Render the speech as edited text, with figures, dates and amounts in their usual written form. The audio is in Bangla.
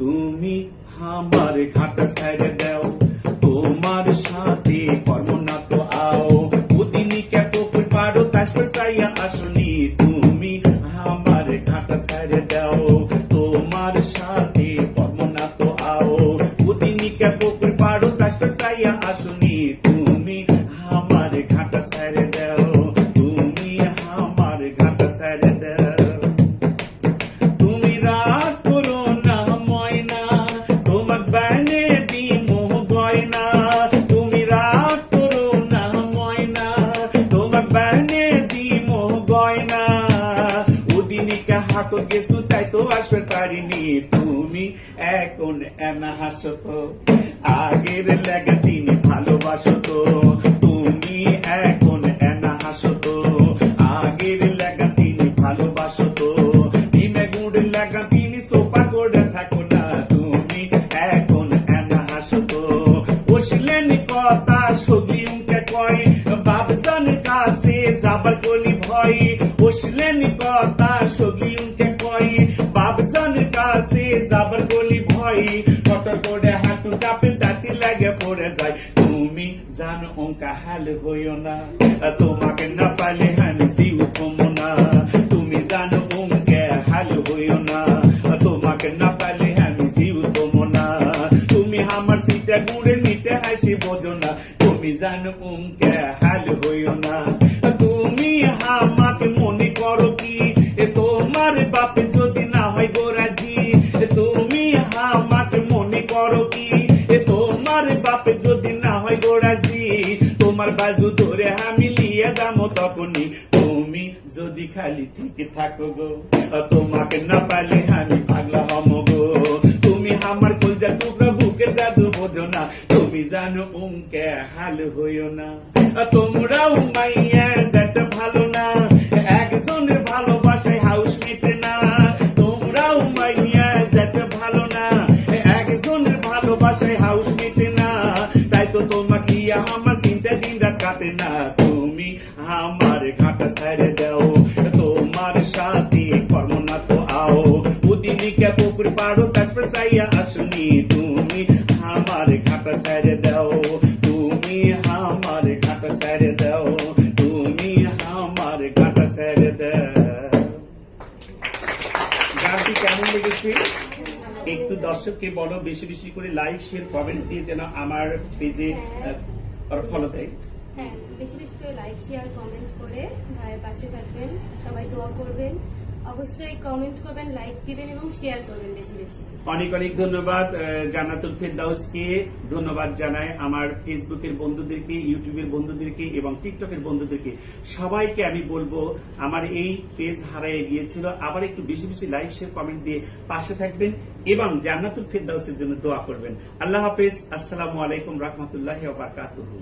তুমি আমার ঘাট ছেড়ে দাও, তোমার সাথে কর্ম না তো আও, ওদিনই কে পুকুর পাড়ো তাসপর চাইয়া আসনি, তুমি আমার ঘাট ছেড়ে দাও, তোমার সাথে কর্ম না তো আও, ওদিনই কে পুকুর পাড়ো তাসপর চাইয়া আসনি, তুমি আমার ঘাট ছেড়ে দাও, তুমি আমার ঘাট ছেড়ে দাও। তুমি রাগ করো না ময়না, তোমার বানে দিমো গয়না, তুমি রাগ করো না ময়না, তোমার বানে দিমো গয়না, ওদিনকে হাত গেছু তাই তো আসবে পারিনি, তুমি এখন এনা হাসো তো, আগের লেগে তিনি ভালোবাসো তো, তুমি এখন এনা হাসো তো, আগের লেগে তিনি ভালোবাসো তো, দিনে গুড় লাগা তিনি সোপা করে থাকো না, তুমি এখন এনা হাসো তো, বসলেন কথা সগলি উনকে কয়, বাবজানের কাছে যাবার কলি ভয়, বসলেন কথা সগলি উনকে কয়, বাবজানের কাছে যাবার কলি ভয়, কটর করে হাঁটু কাপে দাঁতি লাগে পড়ে যায়, তুমি জানো অঙ্কা হাল হইও না, তোমাকে না পালে আমি জিউ কমো না, তুমি জানো অঙ্কে হাল হইও না, তোমাকে না পালে আমি জিউ কমো না, তুমি আমার সিটা গুড়ে নিতে হাসি বোঝো না, তুমি জানো অঙ্কে হাল হইও না, তুমি আমাকে মনে করো কি তোমার বাপে যদি না হয় গোরাজি, তুমি আমাকে মনে করো কি তোমার বাপে যদি না হয় গোরাজি, তোমার বাজু ধরে আমি লিয়ে যাবো তখনই, তুমি যদি খালি ঠিক থাকো গো, তোমাকে না পালে আমি পাগলা হম গো, তুমি আমার কলজা টুকরা বুকের জাদু বোঝো না, তুমি জানো উনকে হাল হইও না, তোমরাও মাইয়া যেত ভালো না, একজনের ভালোবাসায় হাউস মেটে না, তোমরাও মাইয়া যেত ভালো না, একজনের ভালোবাসায় হাউস মেটে না, তাই তো তোমাকে আমার চিন্তা দিন রাত কাটে না, তুমি আমার ঘাটা ছেড়ে দাও, তোমার সাথে কর্ম না তো আও, ওদিনকে পুকুর পাড়ো তাসপর চাইয়া আসনি, তুমি আমার ঘাটা ছেড়ে দাও, তুমি আমার ঘাটা ছেড়ে দাও, তুমি আমার ঘাটা ছেড়ে দাও। গানটি কেমন লেগেছে একটু দর্শককে বলো, বেশি বেশি করে লাইক শেয়ার কমেন্ট দিয়ে যেন আমার পেজে ফলো দেয়। হ্যাঁ, বেশি বেশি করে লাইক শেয়ার কমেন্ট করে ভাইয়ের পাশে থাকবেন, সবাই দোয়া করবেন, অবশ্যই কমেন্ট করবেন, লাইক দিবেন এবং শেয়ার করবেন বেশি বেশি। অনেক অনেক ধন্যবাদ জান্নাতুল ফেরদাউসকে, ধন্যবাদ জানাই আমার ফেসবুকের বন্ধুদেরকে, ইউটিউবের বন্ধুদেরকে এবং টিকটকের বন্ধুদেরকে, সবাইকে আমি বলবো আমার এই পেজ হারিয়ে গিয়েছিল, আবার একটু বেশি বেশি লাইক শেয়ার কমেন্ট দিয়ে পাশে থাকবেন এবং জান্নাতুল ফেরদাউসের জন্য দোয়া করবেন। আল্লাহ হাফেজ, আসসালামু আলাইকুম রহমতুল্লাহি ওয়া বারাকাতুহু।